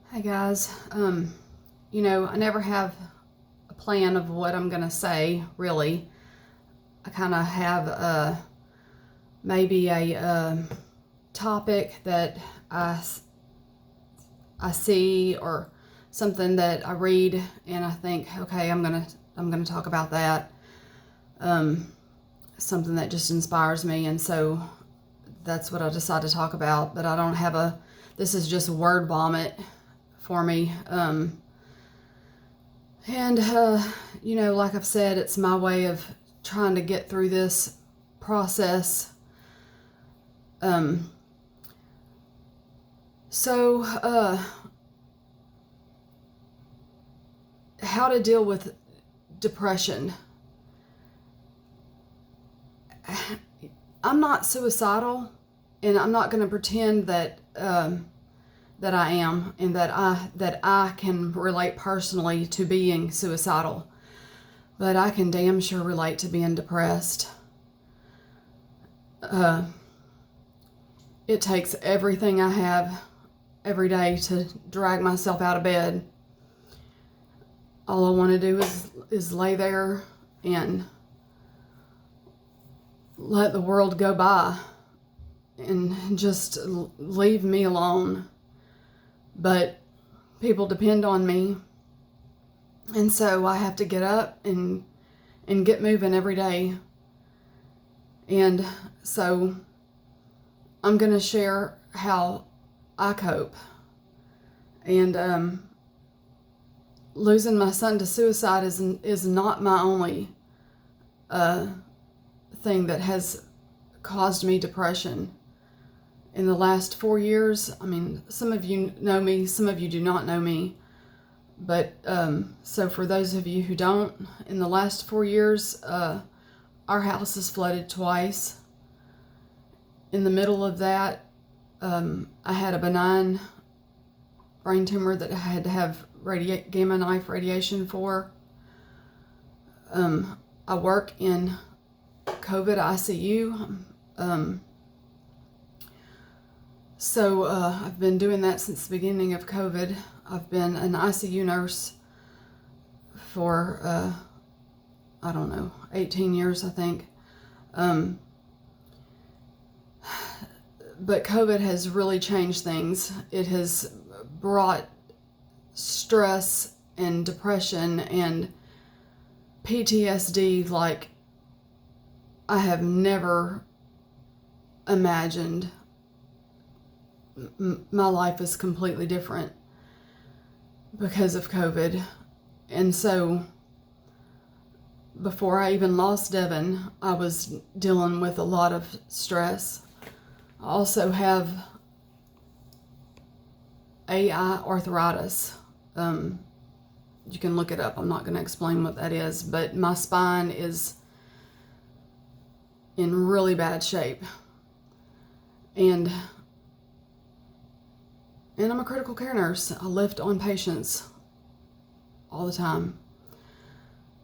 Hey guys, I never have a plan of what I'm gonna say, really. I kind of have maybe a topic that I see or something that I read and I think, okay, I'm gonna talk about that. Something that just inspires me, and so that's what I decide to talk about. But I don't have this is just word vomit for me. Like I've said, it's my way of trying to get through this process. Um, so, how to deal with depression. I'm not suicidal, and I'm not going to pretend that that I am, and that I can relate personally to being suicidal, but I can damn sure relate to being depressed. It takes everything I have every day to drag myself out of bed. All I want to do is lay there and let the world go by and just leave me alone. But people depend on me, and so I have to get up and get moving every day. And so I'm going to share how I cope. And losing my son to suicide is not my only thing that has caused me depression. In the last 4 years, I mean, some of you know me, some of you do not know me. But so for those of you who don't, in the last 4 years, our house has flooded twice. In the middle of that, I had a benign brain tumor that I had to have gamma knife radiation for. I work in COVID ICU. So I've been doing that since the beginning of COVID. I've been an ICU nurse for, 18 years, I think. But COVID has really changed things. It has brought stress and depression and PTSD like I have never imagined. My life is completely different because of COVID. And so before I even lost Devin, I was dealing with a lot of stress. I also have arthritis. You can look it up. I'm not going to explain what that is, but my spine is in really bad shape. And I'm a critical care nurse. I lift on patients all the time.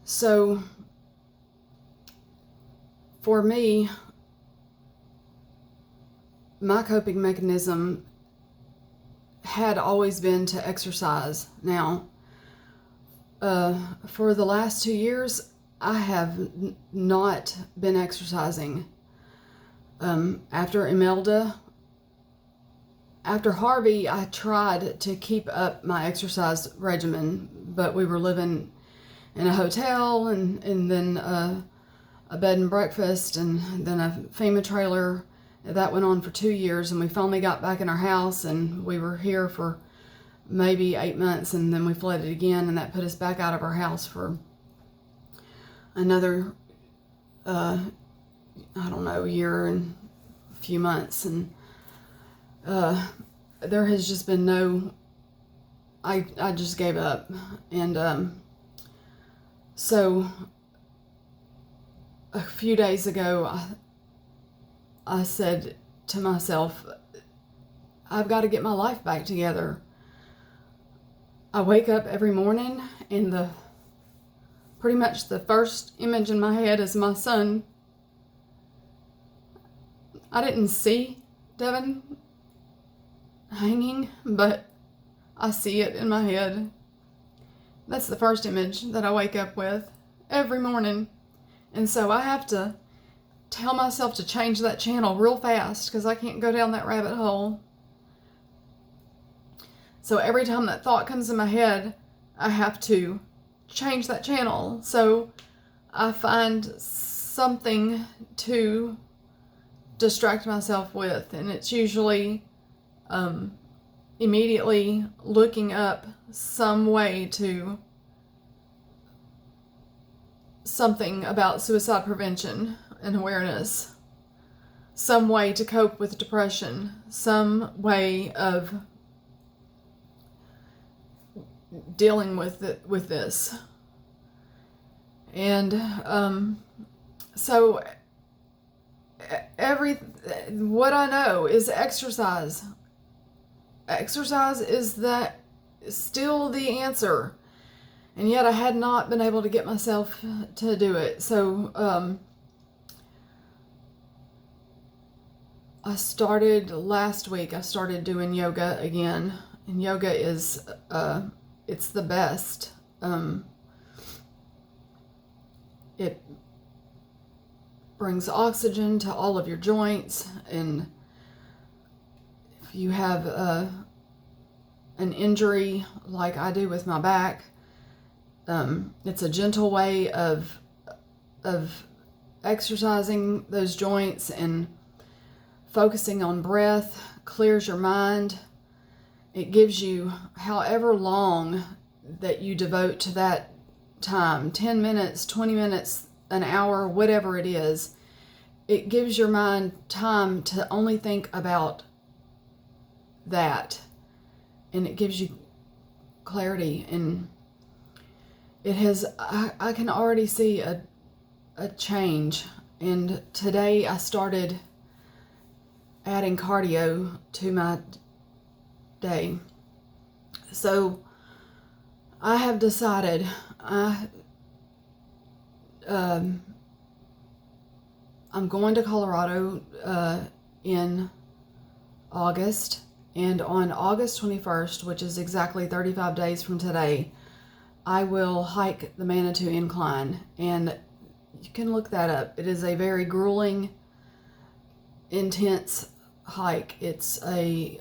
So for me, my coping mechanism had always been to exercise. Now, for the last 2 years, I have not been exercising. After Imelda, after Harvey, I tried to keep up my exercise regimen, but we were living in a hotel and then a bed and breakfast and then a FEMA trailer. That went on for 2 years, and we finally got back in our house, and we were here for maybe 8 months, and then we flooded again, and that put us back out of our house for another, year and a few months. And there has just been I just gave up. And so a few days ago, I said to myself, I've got to get my life back together. I wake up every morning, and pretty much the first image in my head is my son. I didn't see Devin hanging, but I see it in my head. That's the first image that I wake up with every morning. And so I have to tell myself to change that channel real fast because I can't go down that rabbit hole. So every time that thought comes in my head, I have to change that channel. So I find something to distract myself with, and it's usually immediately looking up some way to something about suicide prevention and awareness, some way to cope with depression, some way of dealing with this. And so what I know is exercise. Exercise is still the answer. And yet I had not been able to get myself to do it. So I started last week. I started doing yoga again. And yoga is, it's the best. It brings oxygen to all of your joints, and if you have an injury like I do with my back, it's a gentle way of exercising those joints, and focusing on breath clears your mind. It gives you however long that you devote to that time, 10 minutes, 20 minutes, an hour, whatever it is. It gives your mind time to only think about that, and it gives you clarity. And it has, I can already see a change. And today I started adding cardio to my day. So I have decided I'm going to Colorado in August, and on August 21st, which is exactly 35 days from today, I will hike the Manitou Incline. And you can look that up. It is a very grueling, intense hike. It's a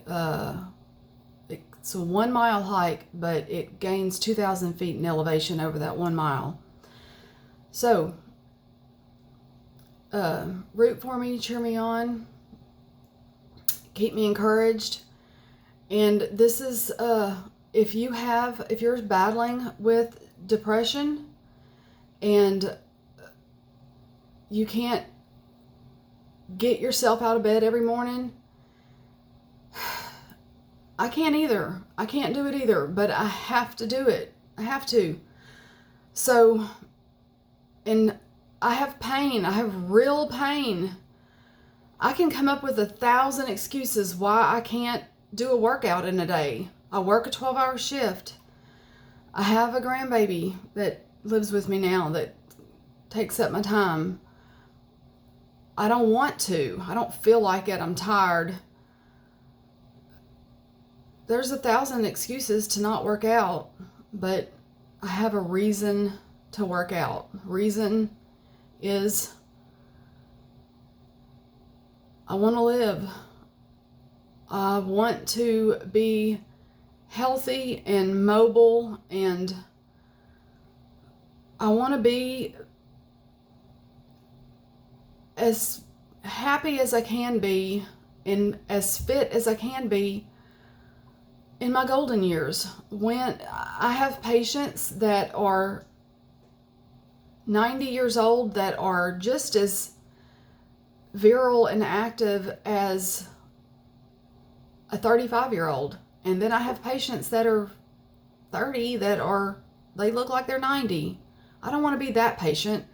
1 mile hike, but it gains 2,000 feet in elevation over that 1 mile. So, root for me, cheer me on, keep me encouraged. And this is, if you're battling with depression and you can't get yourself out of bed every morning, I can't either. I can't do it either, but I have to do it. I have to. So, and I have pain. I have real pain. I can come up with 1,000 excuses why I can't do a workout in a day. I work a 12-hour shift. I have a grandbaby that lives with me now that takes up my time. I don't want to. I don't feel like it. I'm tired. There's 1,000 excuses to not work out, but I have a reason to work out. Reason is I want to live. I want to be healthy and mobile, and I want to be as happy as I can be and as fit as I can be in my golden years. When I have patients that are 90 years old that are just as virile and active as a 35-year-old. And then I have patients that are 30 they look like they're 90. I don't want to be that patient.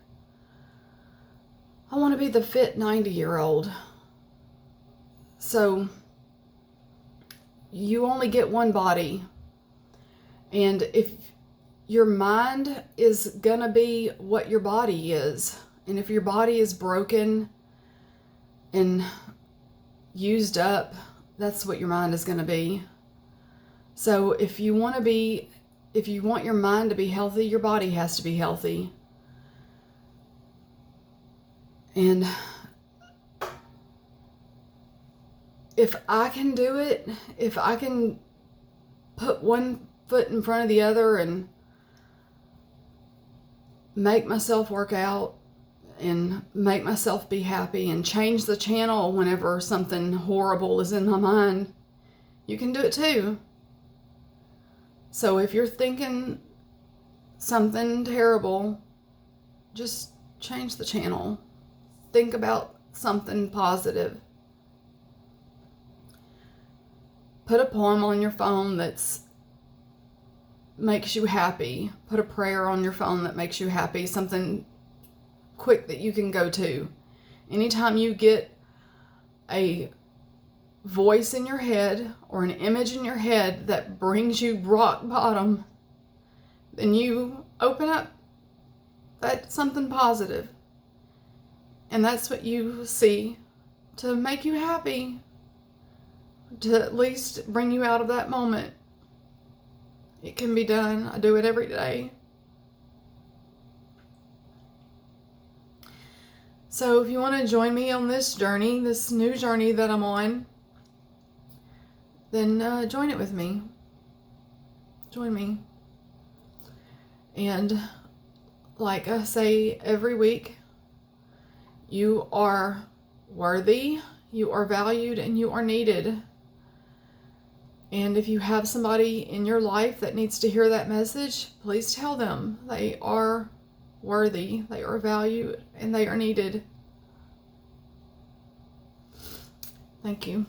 I want to be the fit 90-year-old. So you only get one body. And if your mind is gonna be what your body is, and if your body is broken and used up, that's what your mind is gonna be. So if you want your mind to be healthy, your body has to be healthy. And if I can do it, if I can put one foot in front of the other and make myself work out and make myself be happy and change the channel whenever something horrible is in my mind, you can do it too. So if you're thinking something terrible, just change the channel. Think about something positive. Put a poem on your phone that makes you happy. Put a prayer on your phone that makes you happy. Something quick that you can go to. Anytime you get a voice in your head or an image in your head that brings you rock bottom, then you open up that something positive. And that's what you see to make you happy, to at least bring you out of that moment. It can be done. I do it every day. So if you want to join me on this journey, this new journey that I'm on, then join it with me. Join me. And like I say every week, you are worthy, you are valued, and you are needed. And if you have somebody in your life that needs to hear that message, please tell them they are worthy, they are valued, and they are needed. Thank you.